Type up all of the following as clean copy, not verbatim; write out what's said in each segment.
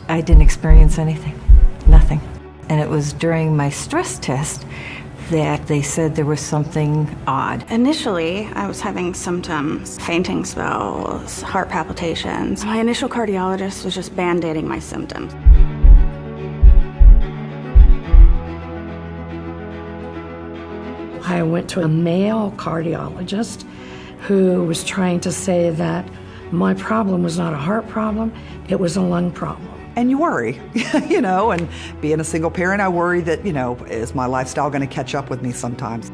I didn't experience anything, nothing. And it was during my stress test that they said there was something odd. Initially, I was having symptoms, fainting spells, heart palpitations. My initial cardiologist was just band-aiding my symptoms. I went to a male cardiologist who was trying to say that my problem was not a heart problem, it was a lung problem. And you worry, you know, and being a single parent, I worry that, you know, is my lifestyle going to catch up with me sometimes?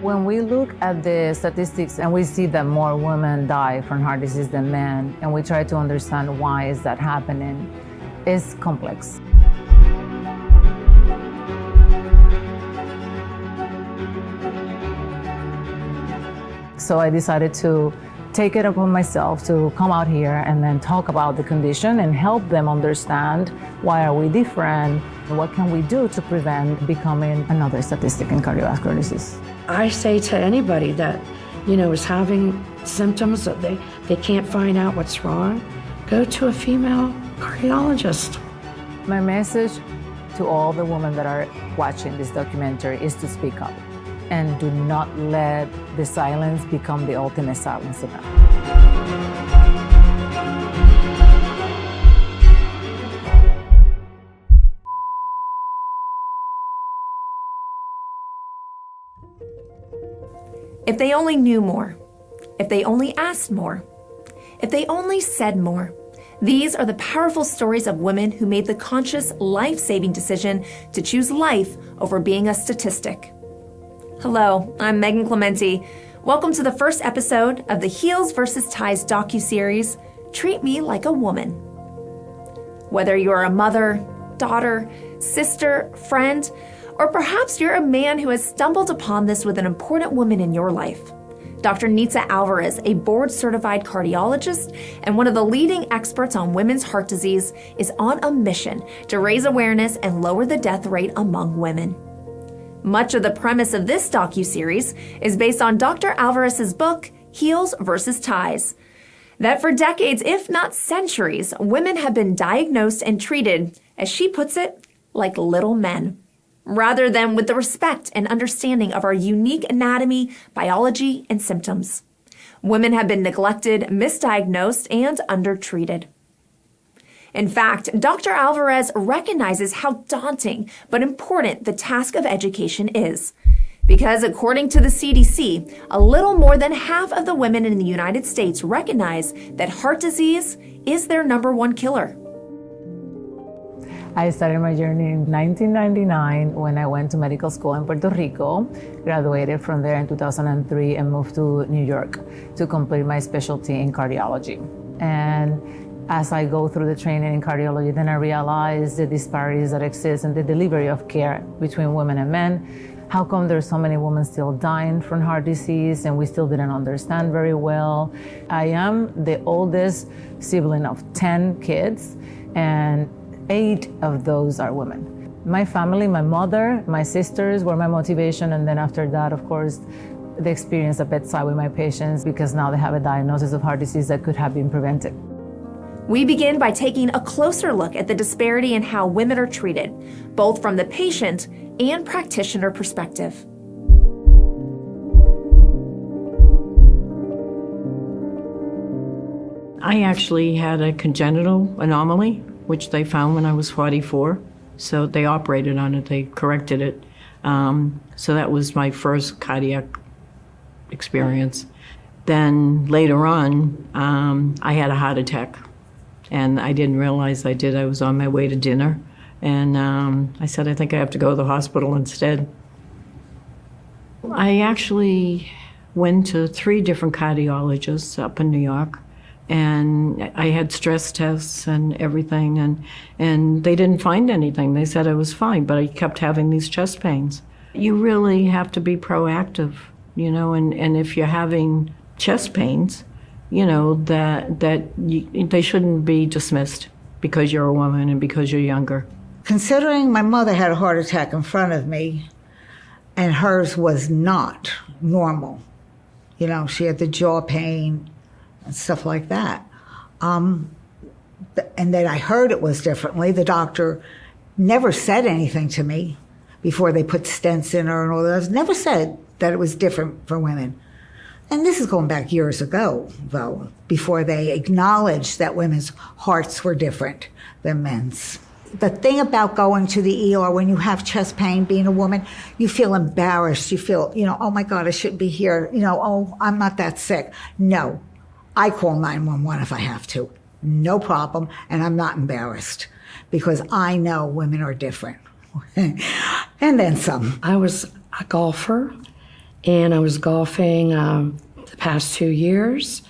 When we look at the statistics and we see that more women die from heart disease than men, and we try to understand why is that happening, it's complex. So I decided to take it upon myself to come out here and then talk about the condition and help them understand why are we different, and what can we do to prevent becoming another statistic in cardiovascular disease. I say to anybody that, you know, is having symptoms that they can't find out what's wrong, go to a female cardiologist. My message to all the women that are watching this documentary is to speak up and do not let the silence become the ultimate silence of them. If they only knew more, if they only asked more, if they only said more. These are the powerful stories of women who made the conscious, life-saving decision to choose life over being a statistic. Hello, I'm Megan Clementi. Welcome to the first episode of the Heels vs. Ties docuseries, Treat Me Like a Woman. Whether you're a mother, daughter, sister, friend, or perhaps you're a man who has stumbled upon this with an important woman in your life, Dr. Nitza Alvarez, a board-certified cardiologist and one of the leading experts on women's heart disease, is on a mission to raise awareness and lower the death rate among women. Much of the premise of this docuseries is based on Dr. Alvarez's book, Heels vs. Ties, that for decades, if not centuries, women have been diagnosed and treated, as she puts it, like little men, rather than with the respect and understanding of our unique anatomy, biology, and symptoms. Women have been neglected, misdiagnosed, and undertreated. In fact, Dr. Alvarez recognizes how daunting but important the task of education is. Because according to the CDC, a little more than half of the women in the United States recognize that heart disease is their #1 killer. I started my journey in 1999 when I went to medical school in Puerto Rico, graduated from there in 2003 and moved to New York to complete my specialty in cardiology. And as I go through the training in cardiology, then I realized the disparities that exist in the delivery of care between women and men. How come there's so many women still dying from heart disease and we still didn't understand very well? I am the oldest sibling of 10 kids, and 8 of those are women. My family, my mother, my sisters were my motivation, and then after that, of course, the experience at bedside with my patients, because now they have a diagnosis of heart disease that could have been prevented. We begin by taking a closer look at the disparity in how women are treated, both from the patient and practitioner perspective. I actually had a congenital anomaly, which they found when I was 44. So they operated on it, they corrected it. So that was my first cardiac experience. Then later on, I had a heart attack. And I didn't realize I did. I was on my way to dinner. And I said, I think I have to go to the hospital instead. I actually went to 3 different cardiologists up in New York. And I had stress tests and everything. And they didn't find anything. They said I was fine, but I kept having these chest pains. You really have to be proactive, you know, and if you're having chest pains, you know, they shouldn't be dismissed because you're a woman and because you're younger. Considering my mother had a heart attack in front of me, and hers was not normal. You know, she had the jaw pain and stuff like that. And then I heard it was differently. The doctor never said anything to me before they put stents in her and all that. Never said that it was different for women. And this is going back years ago, though, before they acknowledged that women's hearts were different than men's. The thing about going to the ER when you have chest pain, being a woman, you feel embarrassed. You feel, oh my God, I shouldn't be here. Oh, I'm not that sick. No, I call 911 if I have to. No problem. And I'm not embarrassed because I know women are different. And then some. I was a golfer, and I was golfing the past 2 years,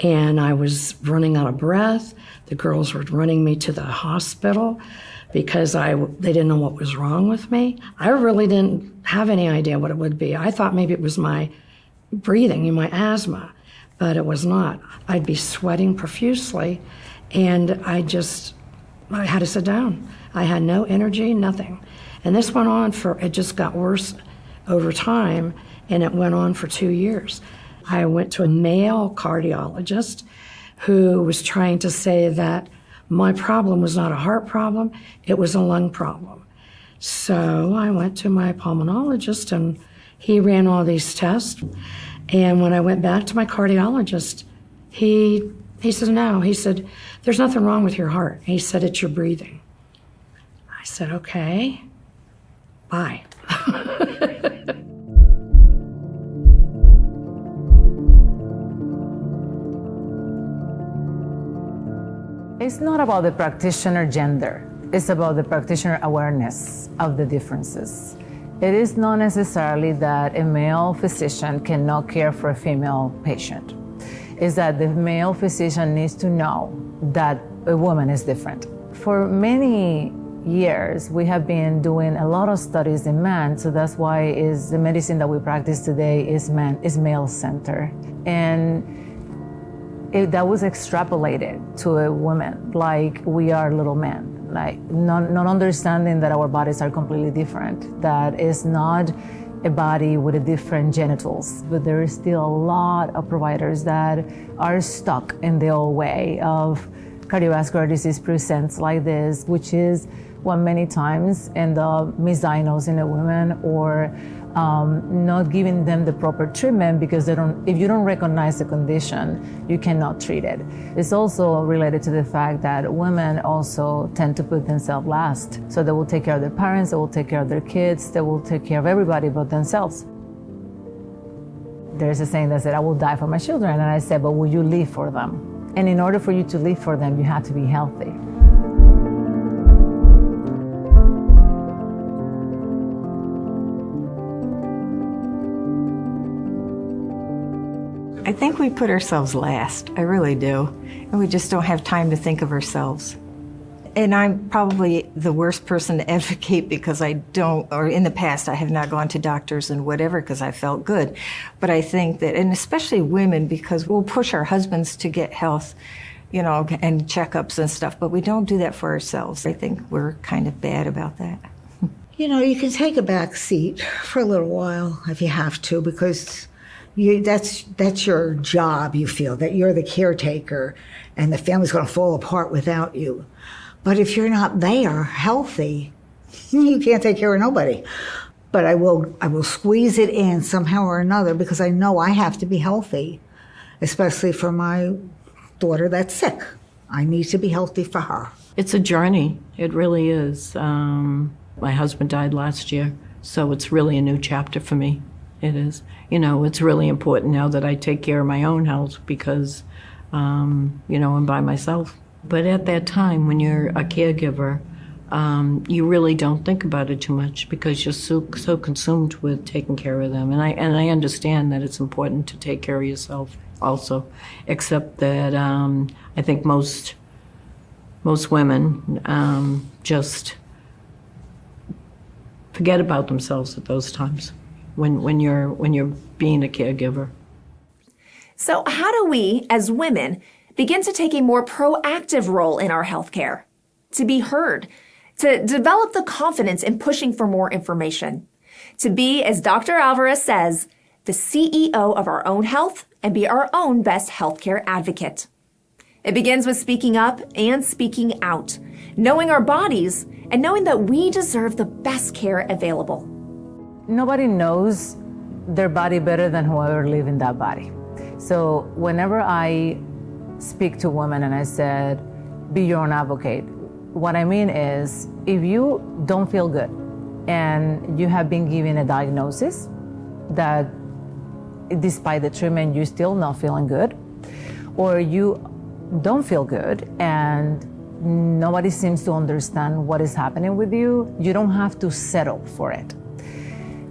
and I was running out of breath. The girls were running me to the hospital because they didn't know what was wrong with me. I really didn't have any idea what it would be. I thought maybe it was my breathing, my asthma, but it was not. I'd be sweating profusely, and I had to sit down. I had no energy, nothing. And this went on it just got worse over time, and it went on for 2 years. I went to a male cardiologist who was trying to say that my problem was not a heart problem, it was a lung problem. So I went to my pulmonologist, and he ran all these tests. And when I went back to my cardiologist, he said, no. He said, there's nothing wrong with your heart. He said, it's your breathing. I said, okay, bye. It's not about the practitioner gender. It's about the practitioner awareness of the differences. It is not necessarily that a male physician cannot care for a female patient. It's that the male physician needs to know that a woman is different. For many years, we have been doing a lot of studies in men, so that's why the medicine that we practice today is male-centered. And that was extrapolated to a woman, like we are little men, like not understanding that our bodies are completely different, that it's not a body with different genitals, but there is still a lot of providers that are stuck in the old way of cardiovascular disease presents like this, which is what many times end up misdiagnosing a woman or not giving them the proper treatment because if you don't recognize the condition, you cannot treat it. It's also related to the fact that women also tend to put themselves last. So they will take care of their parents, they will take care of their kids, they will take care of everybody but themselves. There's a saying that said, I will die for my children. And I said, but will you live for them? And in order for you to live for them, you have to be healthy. I think we put ourselves last. I really do. And we just don't have time to think of ourselves. And I'm probably the worst person to advocate because I don't, or in the past, I have not gone to doctors and whatever because I felt good. But I think that, and especially women, because we'll push our husbands to get health, and checkups and stuff, but we don't do that for ourselves. I think we're kind of bad about that. You can take a back seat for a little while if you have to, because that's your job. You feel that you're the caretaker and the family's going to fall apart without you. But if you're not there healthy, you can't take care of nobody. But I will squeeze it in somehow or another because I know I have to be healthy, especially for my daughter that's sick. I need to be healthy for her. It's a journey. It really is. My husband died last year, so it's really a new chapter for me. It is. It's really important now that I take care of my own health because, I'm by myself. But at that time, when you're a caregiver, you really don't think about it too much because you're so consumed with taking care of them. And I understand that it's important to take care of yourself also, except that I think most women just forget about themselves at those times when you're being a caregiver. So how do we, as women, begin to take a more proactive role in our healthcare? To be heard, to develop the confidence in pushing for more information, to be, as Dr. Alvarez says, the CEO of our own health and be our own best healthcare advocate. It begins with speaking up and speaking out, knowing our bodies, and knowing that we deserve the best care available. Nobody knows their body better than whoever lives in that body. So whenever I speak to women and I said, be your own advocate, what I mean is, if you don't feel good and you have been given a diagnosis that despite the treatment you're still not feeling good, or you don't feel good and nobody seems to understand what is happening with you, you don't have to settle for it.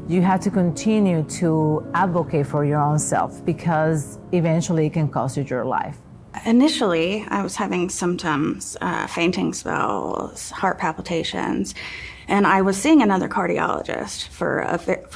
You have to continue to advocate for your own self, because eventually it can cost you your life. Initially, I was having symptoms, fainting spells, heart palpitations, and I was seeing another cardiologist for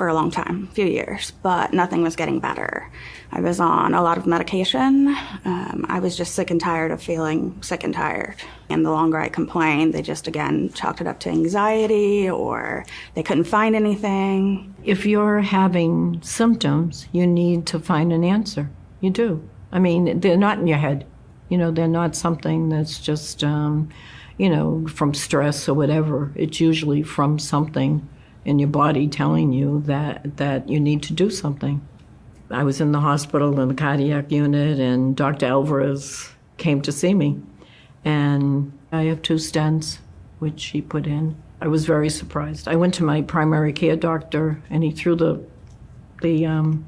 a long time, a few years, but nothing was getting better. I was on a lot of medication. I was just sick and tired of feeling sick and tired. And the longer I complained, they just, again, chalked it up to anxiety, or they couldn't find anything. If you're having symptoms, you need to find an answer. You do. I mean, they're not in your head. You know, they're not something that's just, you know, from stress or whatever. It's usually from something in your body telling you that you need to do something. I was in the hospital in the cardiac unit, and Dr. Alvarez came to see me. And I have 2 stents, which he put in. I was very surprised. I went to my primary care doctor, and he threw the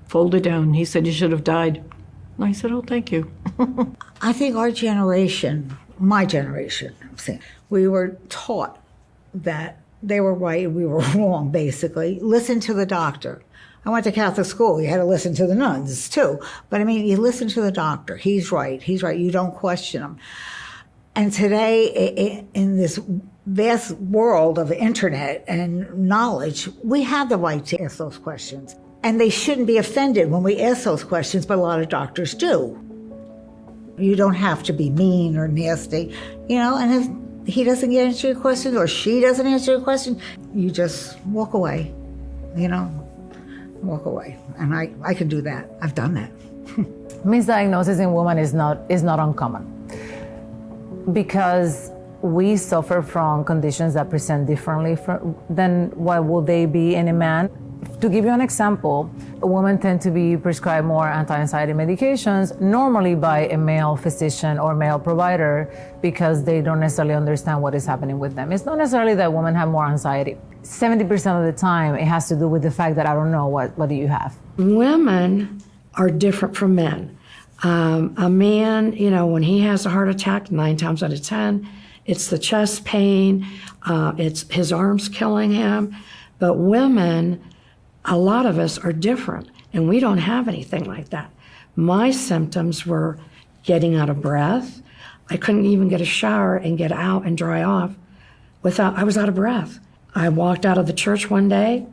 folder down. He said, "You should have died." And I said, "Oh, thank you." I think our generation, my generation, we were taught that they were right and we were wrong, basically. Listen to the doctor. I went to Catholic school. You had to listen to the nuns, too. But, I mean, you listen to the doctor. He's right. He's right. You don't question him. And today, in this vast world of internet and knowledge, we have the right to ask those questions. And they shouldn't be offended when we ask those questions, but a lot of doctors do. You don't have to be mean or nasty, you know, and if he doesn't answer your question or she doesn't answer your question, you just walk away, you know, walk away. And I can do that. I've done that. Misdiagnosis in women is not uncommon, because we suffer from conditions that present differently than what would they be in a man. To give you an example, women tend to be prescribed more anti-anxiety medications, normally by a male physician or male provider, because they don't necessarily understand what is happening with them. It's not necessarily that women have more anxiety. 70% of the time, it has to do with the fact that I don't know what do you have. Women Are different from men. A man, you know, when he has a heart attack, 9 times out of 10, it's the chest pain, it's his arms killing him. But women, a lot of us are different, and we don't have anything like that. My symptoms were getting out of breath. I couldn't even get a shower and get out and dry off I was out of breath. I walked out of the church one day,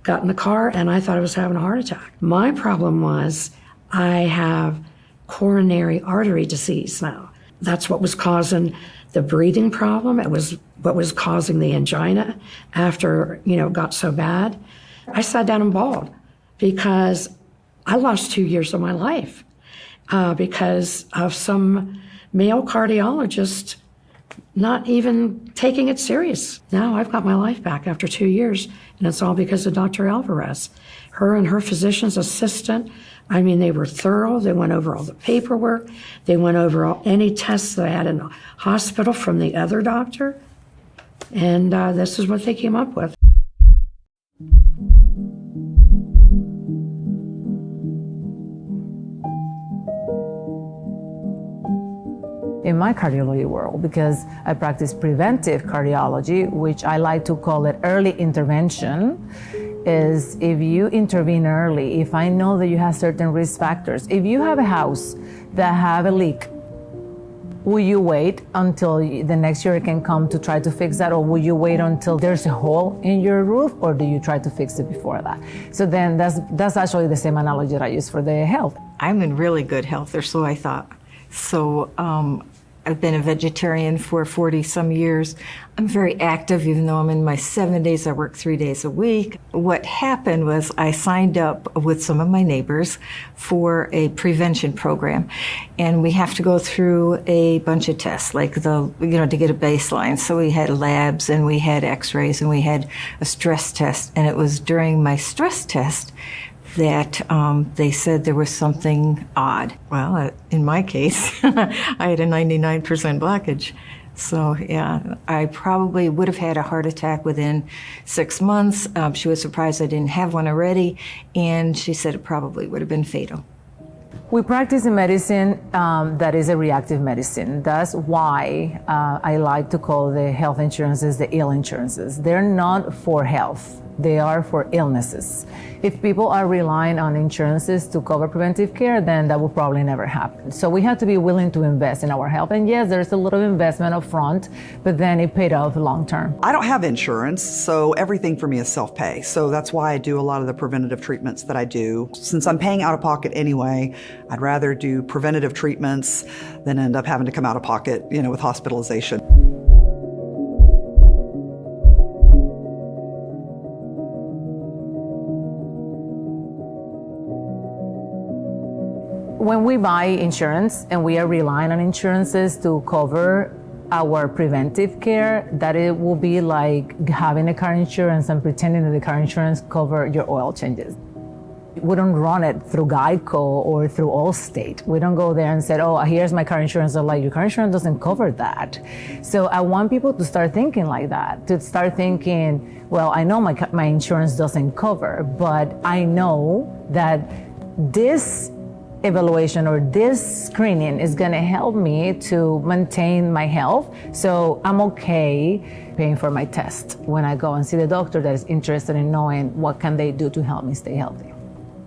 got in the car, and I thought I was having a heart attack. My problem was I have coronary artery disease now. That's what was causing the breathing problem. It was what was causing the angina after, you know, it got so bad. I sat down and bawled because I lost 2 years of my life because of some male cardiologist not even taking it serious. Now I've got my life back after 2 years, and it's all because of Dr. Alvarez. Her and her physician's assistant, I mean, they were thorough. They went over all the paperwork. They went over any tests that I had in the hospital from the other doctor. And this is what they came up with. In my cardiology world, because I practice preventive cardiology, which I like to call it early intervention, is if you intervene early, if I know that you have certain risk factors, if you have a house that have a leak, will you wait until the next year can come to try to fix that, or will you wait until there's a hole in your roof, or do you try to fix it before that? So then that's actually the same analogy that I use for the health. I'm in really good health, or so I thought. So I've been a vegetarian for 40-some years. I'm very active, even though I'm in my 70s. I work 3 days a week. What happened was I signed up with some of my neighbors for a prevention program. And we have to go through a bunch of tests, like to get a baseline. So we had labs and we had x-rays and we had a stress test. And it was during my stress test that they said there was something odd. Well, in my case, I had a 99% blockage. So, yeah, I probably would have had a heart attack within 6 months. She was surprised I didn't have one already, and she said it probably would have been fatal. We practice in medicine that is a reactive medicine. That's why I like to call the health insurances the ill insurances. They're not for health. They are for illnesses. If people are relying on insurances to cover preventive care, then that will probably never happen. So we have to be willing to invest in our health. And yes, there's a little investment up front, but then it paid off long term. I don't have insurance, so everything for me is self-pay. So that's why I do a lot of the preventative treatments that I do. Since I'm paying out of pocket anyway, I'd rather do preventative treatments than end up having to come out of pocket, with hospitalization. When we buy insurance and we are relying on insurances to cover our preventive care, that it will be like having a car insurance and pretending that the car insurance cover your oil changes. We don't run it through Geico or through Allstate. We don't go there and say, oh, here's my car insurance. They're like, your car insurance doesn't cover that. So I want people to start thinking like that, to start thinking, well, I know my insurance doesn't cover, but I know that this evaluation or this screening is going to help me to maintain my health. So I'm okay paying for my test when I go and see the doctor that is interested in knowing what can they do to help me stay healthy.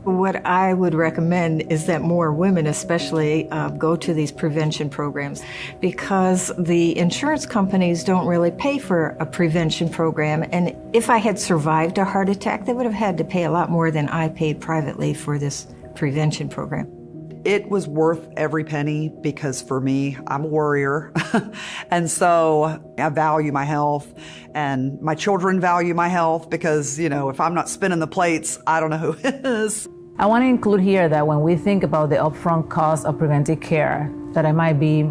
What I would recommend is that more women especially go to these prevention programs, because the insurance companies don't really pay for a prevention program. And if I had survived a heart attack, they would have had to pay a lot more than I paid privately for this prevention program. It was worth every penny because for me, I'm a warrior. And so I value my health, and my children value my health because, if I'm not spinning the plates, I don't know who is. I want to include here that when we think about the upfront cost of preventive care, that it might be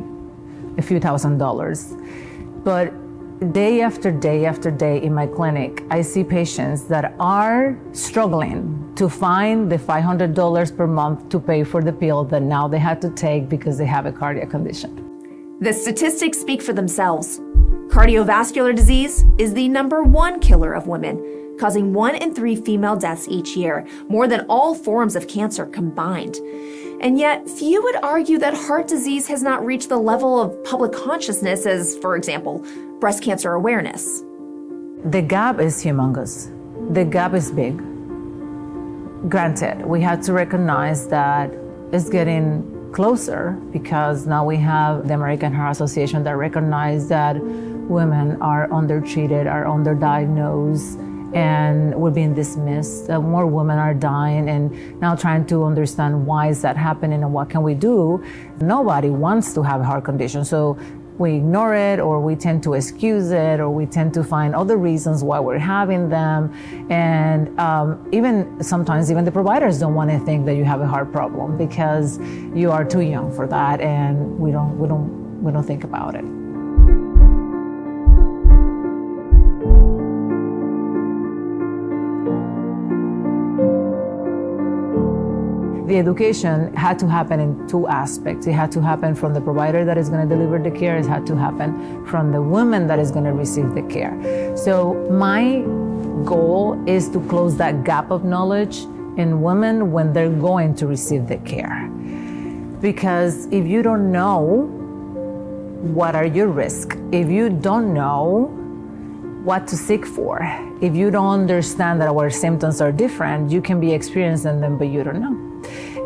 a few $1,000s. But day after day after day in my clinic, I see patients that are struggling to find the $500 per month to pay for the pill that now they had to take because they have a cardiac condition. The statistics speak for themselves. Cardiovascular disease is the #1 killer of women, causing 1 in 3 female deaths each year, more than all forms of cancer combined. And yet, few would argue that heart disease has not reached the level of public consciousness as, for example, breast cancer awareness. The gap is humongous. The gap is big. Granted, we had to recognize that it's getting closer because now we have the American Heart Association that recognize that women are undertreated, are underdiagnosed, and we're being dismissed. More women are dying, and now trying to understand why is that happening and what can we do. Nobody wants to have a heart condition, so we ignore it, or we tend to excuse it, or we tend to find other reasons why we're having them. And even sometimes even the providers don't want to think that you have a heart problem because you are too young for that, and we don't think about it. The education had to happen in 2 aspects. It had to happen from the provider that is going to deliver the care. It had to happen from the woman that is going to receive the care. So my goal is to close that gap of knowledge in women when they're going to receive the care. Because if you don't know what are your risks, if you don't know what to seek for, if you don't understand that our symptoms are different, you can be experiencing them, but you don't know.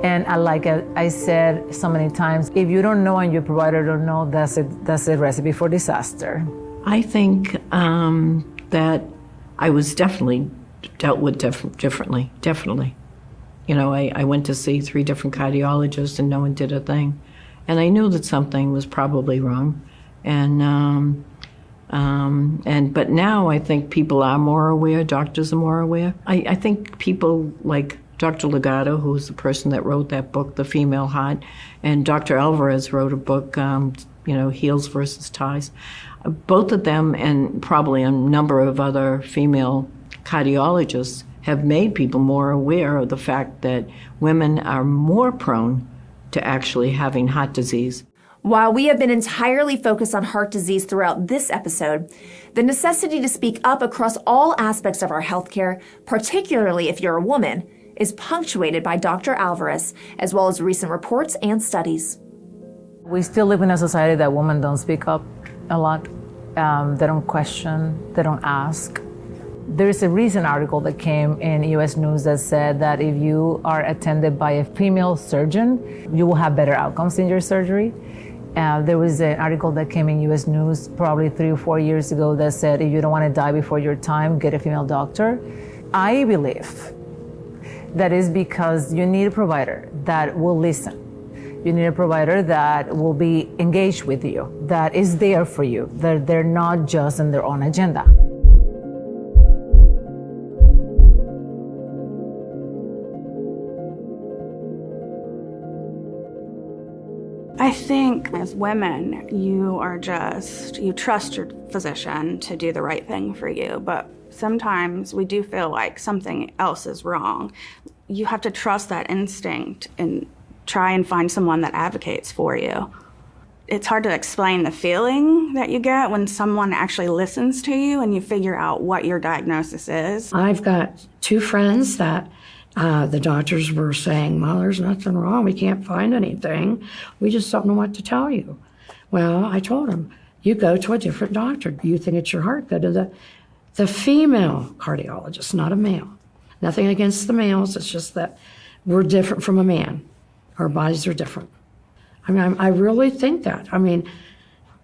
And like I said so many times, if you don't know and your provider don't know, that's a recipe for disaster. I think that I was definitely dealt with differently, definitely. I went to see 3 different cardiologists and no one did a thing. And I knew that something was probably wrong. But now I think people are more aware, doctors are more aware. I think people like Dr. Legato, who's the person that wrote that book, The Female Heart, and Dr. Alvarez wrote a book, Heels versus Ties. Both of them, and probably a number of other female cardiologists, have made people more aware of the fact that women are more prone to actually having heart disease. While we have been entirely focused on heart disease throughout this episode, the necessity to speak up across all aspects of our healthcare, particularly if you're a woman, is punctuated by Dr. Alvarez, as well as recent reports and studies. We still live in a society that women don't speak up a lot. They don't question, they don't ask. There's a recent article that came in US News that said that if you are attended by a female surgeon, you will have better outcomes in your surgery. There was an article that came in US News probably 3 or 4 years ago that said if you don't want to die before your time, get a female doctor. I believe that is because you need a provider that will listen. You need a provider that will be engaged with you, that is there for you, that they're not just in their own agenda. I think as women, you trust your physician to do the right thing for you, but sometimes we do feel like something else is wrong. You have to trust that instinct and try and find someone that advocates for you. It's hard to explain the feeling that you get when someone actually listens to you and you figure out what your diagnosis is. I've got 2 friends that the doctors were saying, well, there's nothing wrong. We can't find anything. We just don't know what to tell you. Well, I told them, you go to a different doctor. You think it's your heart, go to the female cardiologist, not a male. Nothing against the males. It's just that we're different from a man. Our bodies are different. I mean, I really think that. I mean,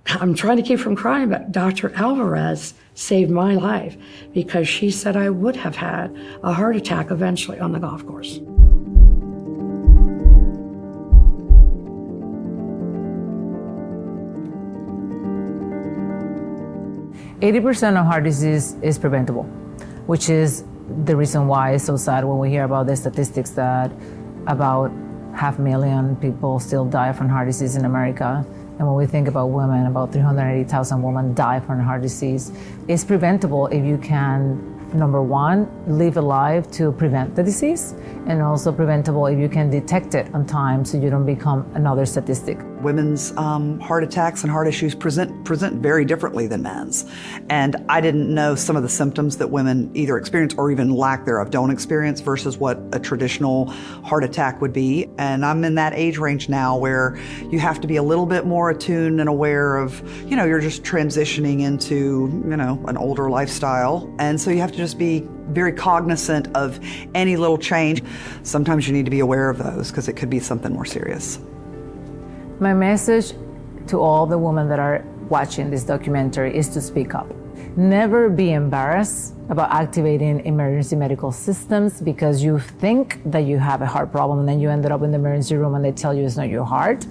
I'm trying to keep from crying, but Dr. Alvarez saved my life because she said I would have had a heart attack eventually on the golf course. %80 of heart disease is preventable, which is the reason why it's so sad when we hear about the statistics that about 500,000 people still die from heart disease in America. And when we think about women, about 380,000 women die from heart disease. It's preventable if you can, number one, live a life to prevent the disease, and also preventable if you can detect it on time so you don't become another statistic. Women's heart attacks and heart issues present very differently than men's. And I didn't know some of the symptoms that women either experience or even lack thereof don't experience versus what a traditional heart attack would be. And I'm in that age range now where you have to be a little bit more attuned and aware of, you're just transitioning into, an older lifestyle. And so you have to just be very cognizant of any little change. Sometimes you need to be aware of those because it could be something more serious. My message to all the women that are watching this documentary is to speak up. Never be embarrassed about activating emergency medical systems because you think that you have a heart problem and then you ended up in the emergency room and they tell you it's not your heart.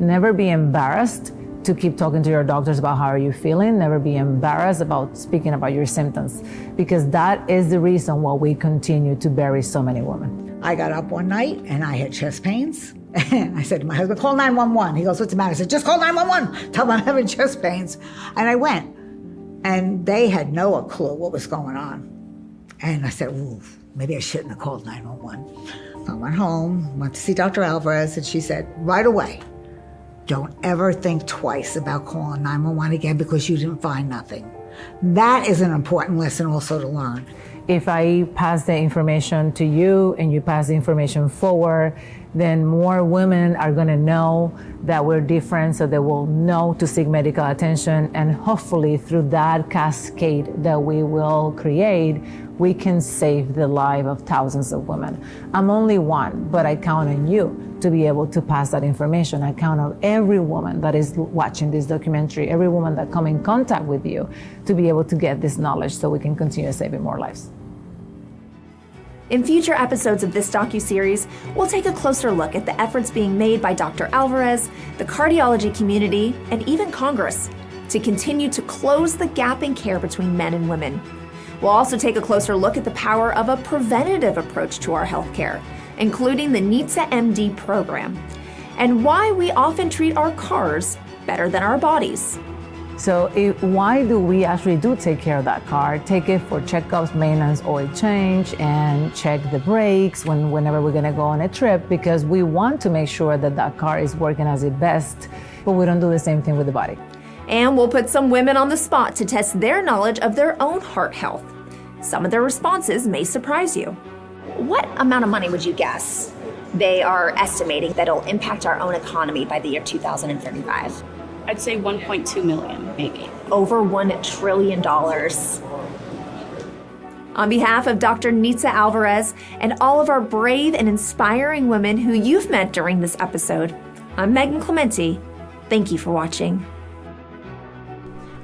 Never be embarrassed to keep talking to your doctors about how are you feeling. Never be embarrassed about speaking about your symptoms because that is the reason why we continue to bury so many women. I got up one night and I had chest pains. And I said to my husband, call 911. He goes, what's the matter? I said, just call 911. Tell them I'm having chest pains. And I went. And they had no clue what was going on. And I said, ooh, maybe I shouldn't have called 911. I went home, went to see Dr. Alvarez, and she said, right away, don't ever think twice about calling 911 again because you didn't find nothing. That is an important lesson also to learn. If I pass the information to you and you pass the information forward, then more women are going to know that we're different, so they will know to seek medical attention. And hopefully through that cascade that we will create, we can save the life of thousands of women. I'm only one, but I count on you to be able to pass that information. I count on every woman that is watching this documentary, every woman that come in contact with you to be able to get this knowledge so we can continue saving more lives. In future episodes of this docuseries, we'll take a closer look at the efforts being made by Dr. Alvarez, the cardiology community, and even Congress to continue to close the gap in care between men and women. We'll also take a closer look at the power of a preventative approach to our healthcare, including the NITZAMD program, and why we often treat our cars better than our bodies. So why do we actually do take care of that car? Take it for checkups, maintenance, oil change, and check the brakes whenever we're gonna go on a trip, because we want to make sure that that car is working as its best, but we don't do the same thing with the body. And we'll put some women on the spot to test their knowledge of their own heart health. Some of their responses may surprise you. What amount of money would you guess they are estimating that it'll impact our own economy by the year 2035? I'd say 1.2 million, maybe. Over $1 trillion. On behalf of Dr. Nitza Alvarez and all of our brave and inspiring women who you've met during this episode, I'm Megan Clementi. Thank you for watching.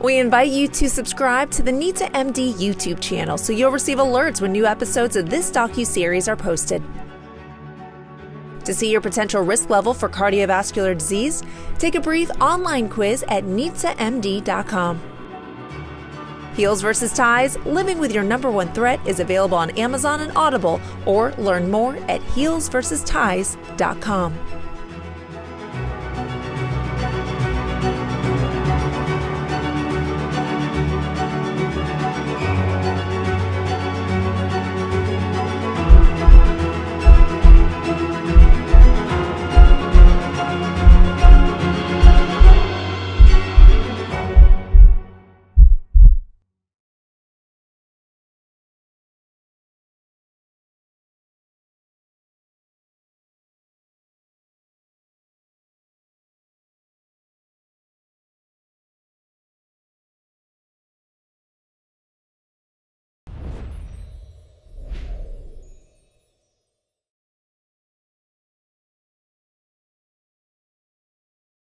We invite you to subscribe to the NITZAMD YouTube channel so you'll receive alerts when new episodes of this docuseries are posted. To see your potential risk level for cardiovascular disease, take a brief online quiz at NITZAMD.com. Heels vs. Ties, Living with Your Number One Threat is available on Amazon and Audible, or learn more at heelsversusties.com.